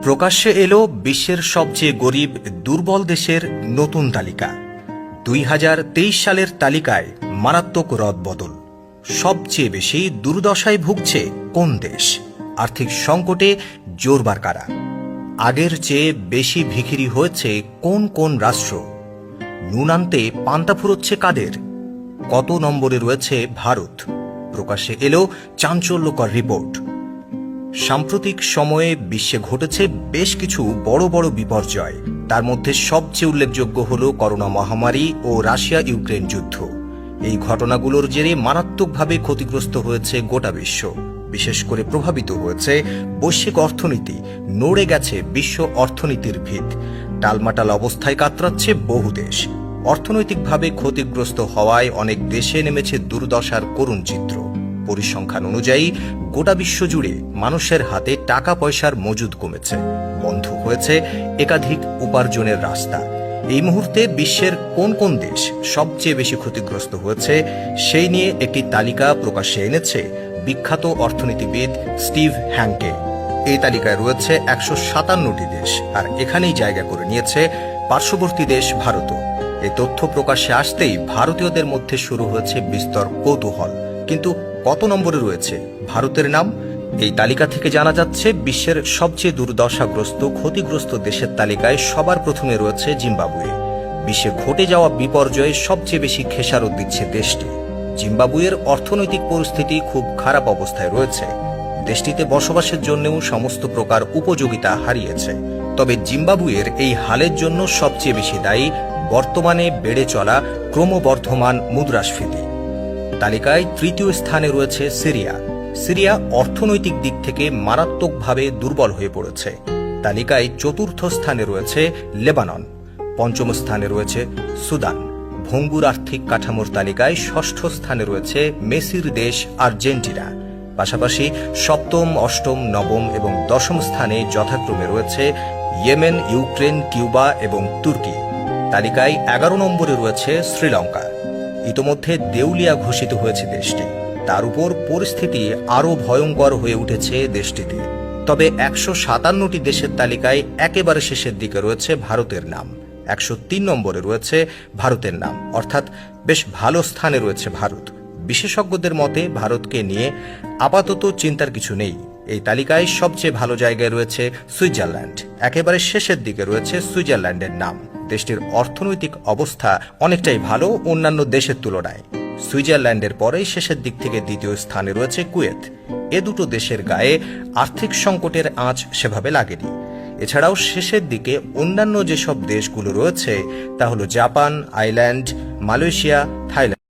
প্রকাশ্যে এলো বিশ্বের সবচেয়ে গরিব দুর্বল দেশের নতুন তালিকা। 2023 সালের তালিকায় মারাত্মক রদবদল। সবচেয়ে বেশি দুর্দশায় ভুগছে কোন দেশ? আর্থিক সংকটে জোরবার কারা? আগের চেয়ে বেশি ভিখিরি হয়েছে কোন কোন রাষ্ট্র? নুন আনতে পান্তা ফুরোচ্ছে কাদের? কত নম্বরে রয়েছে ভারত? প্রকাশ্যে এলো চাঞ্চল্যকর রিপোর্ট। সাম্প্রতিক সময়ে বিশ্বে ঘটেছে বেশ কিছু বড় বড় বিপর্যয়। তার মধ্যে সবচেয়ে উল্লেখযোগ্য হল করোনা মহামারী ও রাশিয়া ইউক্রেন যুদ্ধ। এই ঘটনাগুলোর জেরে মারাত্মকভাবে ক্ষতিগ্রস্ত হয়েছে গোটা বিশ্ব। বিশেষ করে প্রভাবিত হয়েছে বৈশ্বিক অর্থনীতি, নড়ে গেছে বিশ্ব অর্থনীতির ভিত। টালমাটাল অবস্থায় কাতরাচ্ছে বহু দেশ। অর্থনৈতিকভাবে ক্ষতিগ্রস্ত হওয়ায় অনেক দেশে নেমেছে দুর্দশার করুণ চিত্র। পরিসংখ্যান অনুযায়ী গোটা বিশ্ব জুড়ে মানুষের হাতে টাকা পয়সার মজুদ কমেছে, বন্ধ হয়েছে একাধিক উপার্জনের রাস্তা। এই মুহূর্তে বিশ্বের কোন কোন দেশ সবচেয়ে বেশি ক্ষতিগ্রস্ত হয়েছে সেই নিয়ে একটি তালিকা প্রকাশ্যে এনেছে বিখ্যাত অর্থনীতিবিদ স্টিভ হ্যাংকে। এই তালিকায় রয়েছে 157টি দেশ, আর এখানেই জায়গা করে নিয়েছে পার্শ্ববর্তী দেশ ভারতও। এই তথ্য প্রকাশ্যে আসতেই ভারতীয়দের মধ্যে শুরু হয়েছে বিস্তর কৌতূহল। কিন্তু কত নম্বরে রয়েছে ভারতের নাম? এই তালিকা থেকে জানা যাচ্ছে বিশ্বের সবচেয়ে দুর্দশাগ্রস্ত ক্ষতিগ্রস্ত দেশের তালিকায় সবার প্রথমে রয়েছে জিম্বাবুয়ে। বিশ্বে ঘটে যাওয়া বিপর্যয়ে সবচেয়ে বেশি খেসারত দিচ্ছে দেশটি। জিম্বাবুয়ের অর্থনৈতিক পরিস্থিতি খুব খারাপ অবস্থায় রয়েছে। দেশটিতে বসবাসের জন্যও সমস্ত প্রকার উপযোগিতা হারিয়েছে। তবে জিম্বাবুয়ের এই হালের জন্য সবচেয়ে বেশি দায়ী বর্তমানে বেড়ে চলা ক্রমবর্ধমান মুদ্রাস্ফীতি। তালিকায় তৃতীয় স্থানে রয়েছে সিরিয়া। সিরিয়া অর্থনৈতিক দিক থেকে মারাত্মকভাবে দুর্বল হয়ে পড়েছে। তালিকায় চতুর্থ স্থানে রয়েছে লেবানন। পঞ্চম স্থানে রয়েছে সুদান। ভঙ্গুর আর্থিক কাঠামোর তালিকায় ষষ্ঠ স্থানে রয়েছে মেসির দেশ আর্জেন্টিনা। পাশাপাশি সপ্তম, অষ্টম, নবম এবং দশম স্থানে যথাক্রমে রয়েছে ইয়েমেন, ইউক্রেন, কিউবা এবং তুর্কি। তালিকায় 11 নম্বরে রয়েছে শ্রীলঙ্কা। ইতোমধ্যে দেউলিয়া ঘোষিত হয়েছে দেশটি। তার উপর পরিস্থিতি আরও ভয়ঙ্কর হয়ে উঠেছে দেশটিতে। তবে 157টি দেশের তালিকায় একেবারে শেষের দিকে রয়েছে ভারতের নাম। 103 নম্বরে রয়েছে ভারতের নাম, অর্থাৎ বেশ ভালো স্থানে রয়েছে ভারত। বিশেষজ্ঞদের মতে ভারতকে নিয়ে আপাতত চিন্তার কিছু নেই। এই তালিকায় সবচেয়ে ভালো জায়গায় রয়েছে সুইজারল্যান্ড। একেবারে শেষের দিকে রয়েছে সুইজারল্যান্ডের নাম। দেশটির অর্থনৈতিক অবস্থা অনেকটাই ভালো অন্যান্য দেশের তুলনায়। সুইজারল্যান্ডের পরেই শেষের দিক থেকে দ্বিতীয় স্থানে রয়েছে কুয়েত। এ দুটো দেশের গায়ে আর্থিক সংকটের আঁচ সেভাবে লাগেনি। এছাড়াও শেষের দিকে অন্যান্য যেসব দেশগুলো রয়েছে তা হলো জাপান, আইল্যান্ড, মালয়েশিয়া, থাইল্যান্ড।